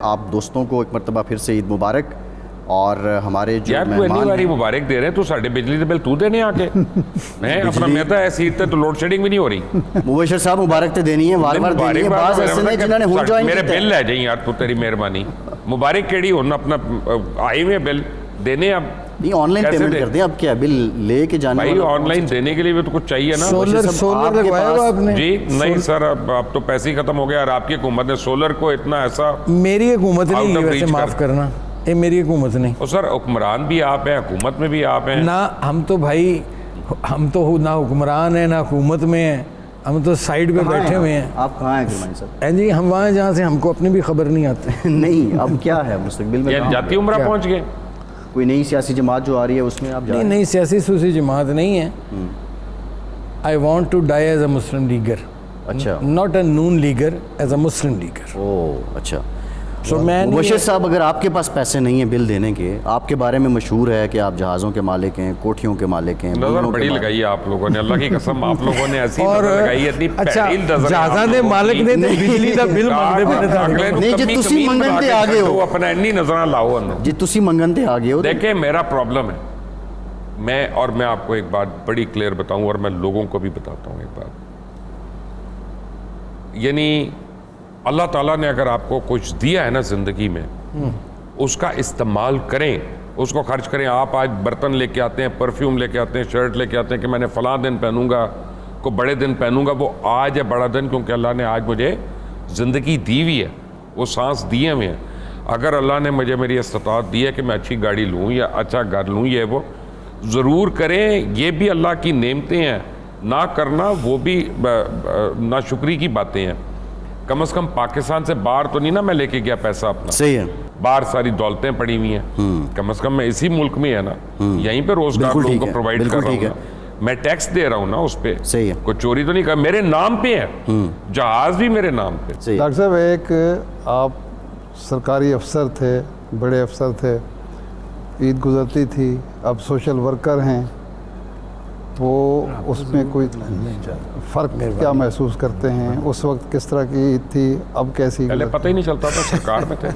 آپ دوستوں کو ایک مرتبہ پھر سے عید مبارک. اور ہمارے جو مہمان ہیں مبارک دے رہے ہیں تو ساڑھے بجلی کا بل تو دینے آ کے میں اپنا میتا ایسی عید تو لوڈ شیڈنگ بھی نہیں ہو رہی. مبشر صاحب مبارک تو دینی ہے, بار بار دینی ہے. بعض ایسے ہیں جنہوں نے ہون جوائن میرے بل لے جائیں یار, تو تیری مہربانی مبارک کیڑی ہونا اپنا آئی میں بل دینے. اب نہیں آن لائن پیمنٹ کر دیں, اب کیا بل لے کے جانے بھائی آن لائن دینے کے لیے بھی تو کچھ چاہیے نا. سولر لگوایا ہوا آپ نے؟ جی نہیں سر, اب تو پیسے ہی ختم ہو گیا. اور آپ کی حکومت نے سولر کو اتنا ایسا, میری حکومت نہیں لی ویسے, معاف کرنا, یہ میری حکومت نہیں. اور سر حکمران بھی آپ ہیں, حکومت میں بھی آپ ہیں نہ. ہم تو بھائی ہم تو نہ حکمران ہیں نہ حکومت میں ہیں, ہم تو سائیڈ پہ بیٹھے ہوئے ہیں. آپ کہاں ہیں کرمانی صاحب؟ جی ہم وہاں جہاں سے ہم کو اپنی بھی خبر نہیں آتی. نہیں اب کیا ہے مستقبل میں جاتی عمرہ پہنچ گئے؟ کوئی نئی سیاسی جماعت جو آ رہی ہے اس میں آپ جا رہے ہیں؟ نہیں سیاسی سوسی جماعت نہیں ہے. I want to die as a Muslim Leaguer. اچھا, not a Noon Leaguer, as a Muslim Leaguer. اوہ اچھا. مبشر صاحب اگر آپ کے پاس پیسے نہیں ہیں بل دینے کے, آپ کے بارے میں مشہور ہے کہ آپ جہازوں کے مالک ہیں, کوٹھیوں کے مالک ہیں. نظر بڑی لگائی ہے آپ لوگوں نے, اللہ کی قسم آپ لوگوں نے ایسی نظر لگائی ہے, اتنی پیڑی نظر. جہازاں دے مالک نے تے بجلی دا بل منگدے پے. نہیں جی تسی منگن تے آ گئے ہو, اپنا انی نظراں لاؤ اندر جی تسی منگن تے آ گئے ہو. دیکھیں میرا پرابلم ہے, میں آپ کو ایک بات بڑی کلیئر بتاؤں, اور میں لوگوں کو بھی بتاتا ہوں ایک بات. یعنی اللہ تعالیٰ نے اگر آپ کو کچھ دیا ہے نا زندگی میں, اس کا استعمال کریں, اس کو خرچ کریں. آپ آج برتن لے کے آتے ہیں, پرفیوم لے کے آتے ہیں, شرٹ لے کے آتے ہیں کہ میں نے فلاں دن پہنوں گا, کو بڑے دن پہنوں گا. وہ آج ہے بڑا دن, کیونکہ اللہ نے آج مجھے زندگی دی ہوئی ہے, وہ سانس دیے ہوئے ہیں. اگر اللہ نے مجھے میری استطاعت دی ہے کہ میں اچھی گاڑی لوں یا اچھا گھر لوں, یہ وہ ضرور کریں. یہ بھی اللہ کی نعمتیں ہیں, نہ کرنا وہ بھی ناشکری کی باتیں ہیں. کم از کم پاکستان سے باہر تو نہیں نا میں لے کے گیا پیسہ اپنا, صحیح ہے, باہر ساری دولتیں پڑی ہوئی ہیں. کم از کم میں اسی ملک میں ہے نا, یہیں پہ روزگار لوگوں کو پرووائڈ کر رہا ہوں نا, میں ٹیکس دے رہا ہوں نا اس پہ. صحیح ہے, کوئی چوری تو نہیں کر, میرے نام پہ ہے, جہاز بھی میرے نام پہ. ڈاکٹر صاحب ایک آپ سرکاری افسر تھے, بڑے افسر تھے, عید گزرتی تھی, اب سوشل ورکر ہیں, وہ اس میں کوئی فرق کیا محسوس کرتے ہیں؟ اس وقت کس طرح کی عید تھی, اب کیسی؟ پہلے پتہ ہی نہیں چلتا تھا, سرکار میں تھے.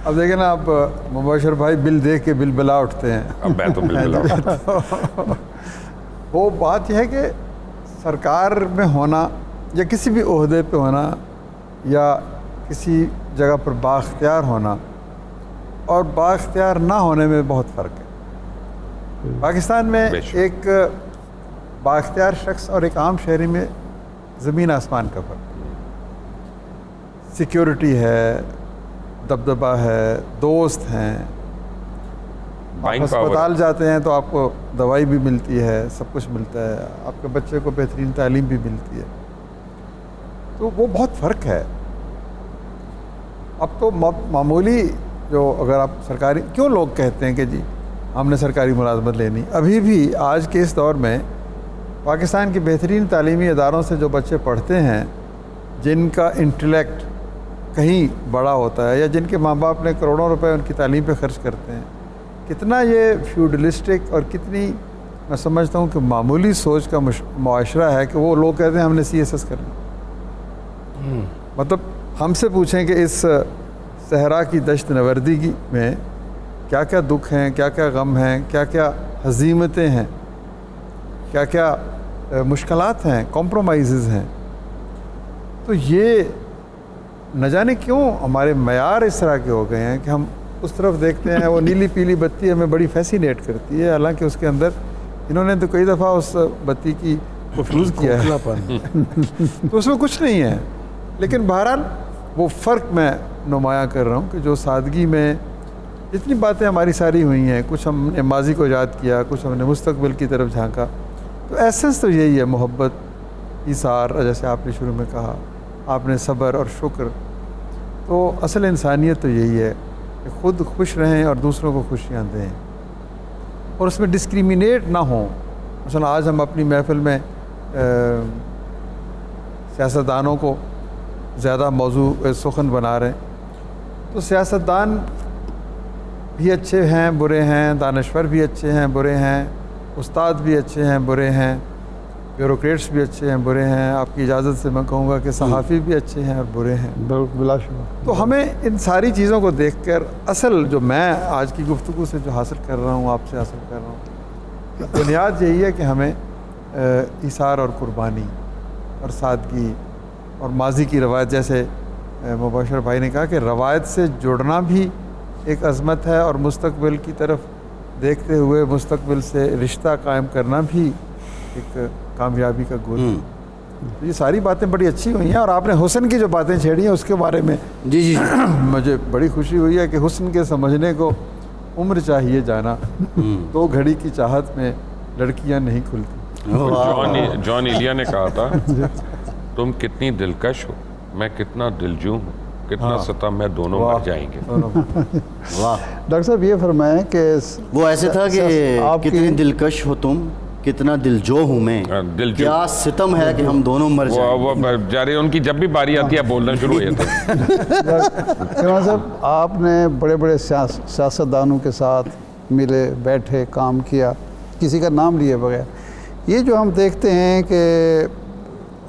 اب دیکھیں نا آپ مبشر بھائی بل دیکھ کے بل بلا اٹھتے ہیں. اب میں تو بل بلا وہ بات یہ ہے کہ سرکار میں ہونا یا کسی بھی عہدے پہ ہونا یا کسی جگہ پر بااختیار ہونا اور بااختیار نہ ہونے میں بہت فرق ہے. پاکستان میں ایک بااختیار شخص اور ایک عام شہری میں زمین آسمان کا فرق ہے. سیکیورٹی ہے, دبدبہ ہے, دوست ہیں, آپ ہسپتال جاتے ہیں تو آپ کو دوائی بھی ملتی ہے, سب کچھ ملتا ہے, آپ کے بچے کو بہترین تعلیم بھی ملتی ہے. تو وہ بہت فرق ہے. اب تو معمولی جو اگر آپ سرکاری, کیوں لوگ کہتے ہیں کہ جی ہم نے سرکاری ملازمت لینی, ابھی بھی آج کے اس دور میں پاکستان کی بہترین تعلیمی اداروں سے جو بچے پڑھتے ہیں, جن کا انٹلیکٹ کہیں بڑا ہوتا ہے یا جن کے ماں باپ نے کروڑوں روپے ان کی تعلیم پہ خرچ کرتے ہیں, کتنا یہ فیوڈلسٹک اور کتنی میں سمجھتا ہوں کہ معمولی سوچ کا معاشرہ ہے کہ وہ لوگ کہتے ہیں ہم نے CSS کرنا. مطلب ہم سے پوچھیں کہ اس صحرا کی دشت نوردی میں کیا کیا دکھ ہیں, کیا کیا غم ہیں, کیا کیا ہزیمتیں ہیں, کیا کیا مشکلات ہیں, کمپرومائزز ہیں. تو یہ نہ جانے کیوں ہمارے معیار اس طرح کے ہو گئے ہیں کہ ہم اس طرف دیکھتے ہیں, وہ نیلی پیلی بتی ہمیں بڑی فیسینیٹ کرتی ہے, حالانکہ اس کے اندر انہوں نے تو کئی دفعہ اس بتی کی مفروض کیا ہے تو اس میں کچھ نہیں ہے. لیکن بہرحال وہ فرق میں نمایاں کر رہا ہوں کہ جو سادگی میں جتنی باتیں ہماری ساری ہوئی ہیں, کچھ ہم نے ماضی کو یاد کیا, کچھ ہم نے مستقبل کی طرف جھانکا, تو ایسنس تو یہی ہے, محبت, ایثار, جیسے آپ نے شروع میں کہا, آپ نے صبر اور شکر. تو اصل انسانیت تو یہی ہے کہ خود خوش رہیں اور دوسروں کو خوشیاں دیں, اور اس میں ڈسکریمنیٹ نہ ہوں. مثلا آج ہم اپنی محفل میں سیاستدانوں کو زیادہ موضوع سخن بنا رہے ہیں, تو سیاستدان بھی اچھے ہیں برے ہیں, دانشور بھی اچھے ہیں برے ہیں, استاد بھی اچھے ہیں برے ہیں, بیوروکریٹس بھی اچھے ہیں برے ہیں، آپ کی اجازت سے میں کہوں گا کہ صحافی بھی اچھے ہیں اور برے ہیں، بلا شبہ. تو ہمیں ان ساری چیزوں کو دیکھ کر اصل جو میں آج کی گفتگو سے جو حاصل کر رہا ہوں، آپ سے حاصل کر رہا ہوں، بنیاد یہی ہے کہ ہمیں ایثار اور قربانی اور سادگی اور ماضی کی روایت، جیسے مبشر بھائی نے کہا کہ روایت سے جڑنا بھی ایک عظمت ہے، اور مستقبل کی طرف دیکھتے ہوئے مستقبل سے رشتہ قائم کرنا بھی ایک کامیابی کا گول ہے. یہ ساری باتیں بڑی اچھی ہوئی ہیں، اور آپ نے حسن کی جو باتیں چھیڑی ہیں اس کے بارے میں جی مجھے بڑی خوشی ہوئی ہے کہ حسن کے سمجھنے کو عمر چاہیے جانا، تو گھڑی کی چاہت میں لڑکیاں نہیں کھلتی. جان ایلیا نے کہا تھا تم کتنی دلکش ہو، میں کتنا دلجو ہوں، کتنا ستم ہے، دونوں مر جائیں گے. واہ. ڈاکٹر صاحب یہ فرمائیں کہ وہ ایسے تھا کہ آپ کی کتنی دلکش ہو تم، کتنا دلجو ہوں میں، دلجو. کیا ستم ہے کہ ہم دونوں مر جائیں. وہ جاری ان کی جب بھی باری آتی ہے بولنا شروع ہو جاتے ہیں. عمران صاحب آپ نے بڑے بڑے سیاستدانوں کے ساتھ ملے بیٹھے کام کیا، کسی کا نام لیے بغیر. یہ جو ہم دیکھتے ہیں کہ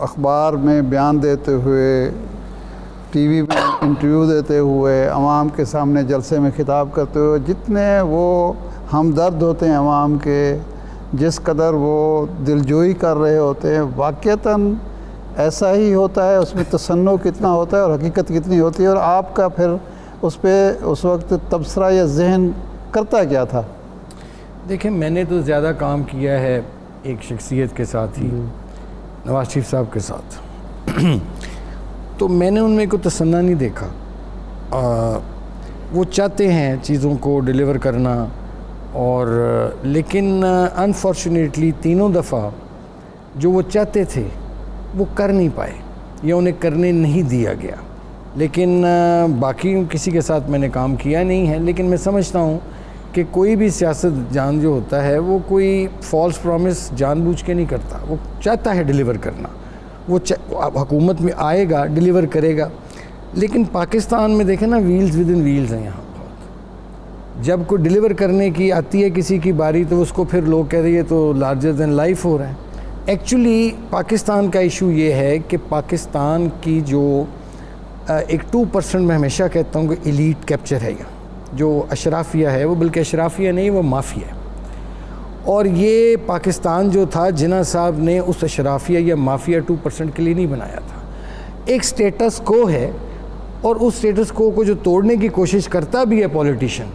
اخبار میں بیان دیتے ہوئے، ٹی وی میں انٹرویو دیتے ہوئے، عوام کے سامنے جلسے میں خطاب کرتے ہوئے، جتنے وہ ہمدرد ہوتے ہیں عوام کے، جس قدر وہ دلجوئی کر رہے ہوتے ہیں، واقعتاً ایسا ہی ہوتا ہے، اس میں تصنع کتنا ہوتا ہے اور حقیقت کتنی ہوتی ہے، اور آپ کا پھر اس پہ اس وقت تبصرہ یا ذہن کرتا کیا تھا؟ دیکھیں میں نے تو زیادہ کام کیا ہے ایک شخصیت کے ساتھ ہی، نواز شریف صاحب کے ساتھ، تو میں نے ان میں کوئی تصنع نہیں دیکھا. وہ چاہتے ہیں چیزوں کو ڈیلیور کرنا، اور لیکن انفارچونیٹلی تینوں دفعہ جو وہ چاہتے تھے وہ کر نہیں پائے یا انہیں کرنے نہیں دیا گیا. لیکن باقی کسی کے ساتھ میں نے کام کیا نہیں ہے، لیکن میں سمجھتا ہوں کہ کوئی بھی سیاست جان جو ہوتا ہے وہ کوئی فالس پرومس جان بوجھ کے نہیں کرتا، وہ چاہتا ہے ڈیلیور کرنا، وہ حکومت میں آئے گا ڈیلیور کرے گا. لیکن پاکستان میں دیکھیں نا، ویلز ود ان ویلز ہیں یہاں. جب کوئی ڈیلیور کرنے کی آتی ہے کسی کی باری تو اس کو پھر لوگ کہہ رہے ہیں تو لارجر دین لائف ہو رہا ہے. ایکچولی پاکستان کا ایشو یہ ہے کہ پاکستان کی جو ایک 2% میں ہمیشہ کہتا ہوں کہ ایلیٹ کیپچر ہے یہاں، جو اشرافیہ ہے، وہ بلکہ اشرافیہ نہیں، وہ مافیا ہے. اور یہ پاکستان جو تھا جناح صاحب نے اس اشرافیہ یا مافیا 2% کے لیے نہیں بنایا تھا. ایک سٹیٹس کو ہے، اور اس سٹیٹس کو جو توڑنے کی کوشش کرتا بھی ہے پولیٹیشین،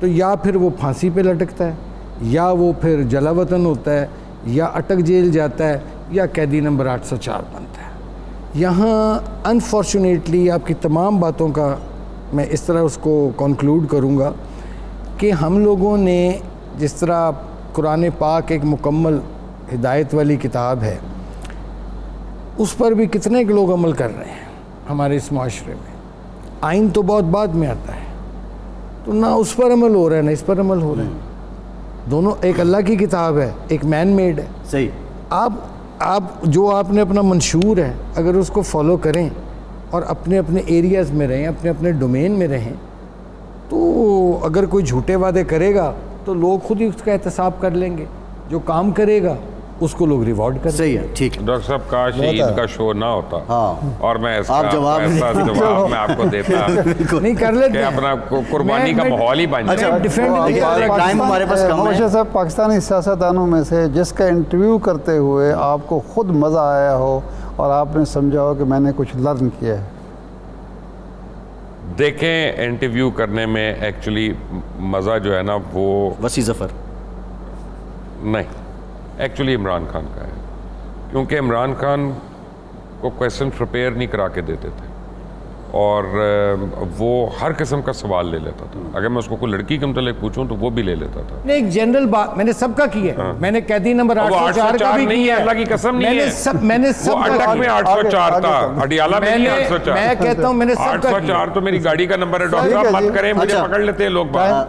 تو یا پھر وہ پھانسی پہ لٹکتا ہے، یا وہ پھر جلا وطن ہوتا ہے، یا اٹک جیل جاتا ہے، یا قیدی نمبر 804 بنتا ہے. یہاں انفارچونیٹلی آپ کی تمام باتوں کا میں اس طرح اس کو کنکلوڈ کروں گا کہ ہم لوگوں نے جس طرح قرآن پاک ایک مکمل ہدایت والی کتاب ہے، اس پر بھی کتنے لوگ عمل کر رہے ہیں ہمارے اس معاشرے میں. آئین تو بہت بعد میں آتا ہے، تو نہ اس پر عمل ہو رہا ہے نہ اس پر عمل ہو رہا ہے. دونوں ایک اللہ کی کتاب ہے، ایک مین میڈ ہے. صحیح. آپ جو آپ نے اپنا منشور ہے اگر اس کو فالو کریں اور اپنے اپنے ایریاز میں رہیں، اپنے اپنے ڈومین میں رہیں، تو اگر کوئی جھوٹے وعدے کرے گا تو لوگ خود ہی اس کا احتساب کر لیں گے. جو کام کرے گا اس کو لوگ ریوارڈ کریں. صحیح ہے. ٹھیک. ڈاکٹر صاحب کاش عید کا شو نہ ہوتا اور میں ایسا آپ جواب میں آپ کو دیتا نہیں کر لیتے کہ اپنا قربانی کا ماحول ہی بن جائے. ٹائم ہمارے پاس کم ہے. صاحب پاکستانی سیاستدانوں میں سے جس کا انٹرویو کرتے ہوئے آپ کو خود مزہ آیا ہو اور آپ نے سمجھا ہو کہ میں نے کچھ لرن کیا ہے؟ دیکھیں انٹرویو کرنے میں ایکچولی مزہ جو ہے نا وہ وسیع ظفر نہیں، ایکچولی عمران خان کا ہے، کیونکہ عمران خان کو کویسچن پریپیئر نہیں کرا کے دیتے تھے، اور وہ ہر قسم کا سوال لے لیتا تھا. اگر میں اس کو کوئی لڑکی کے متعلق پوچھوں تو وہ بھی لے لیتا تھا. ایک جنرل بات میں نے سب کا کیا ہے. میں نے قیدی نمبر 804 کا بھی نہیں ہے، اللہ کی قسم نہیں ہے. میں نے سب وہ اٹک میں 804 تھا، اڈیالہ میں نہیں 804. میں کہتا ہوں میں نے سب کا 804 تو میری گاڑی کا نمبر ہے. ڈاکٹر صاحب مت کریں، مجھے پکڑ لیتے ہیں لوگ.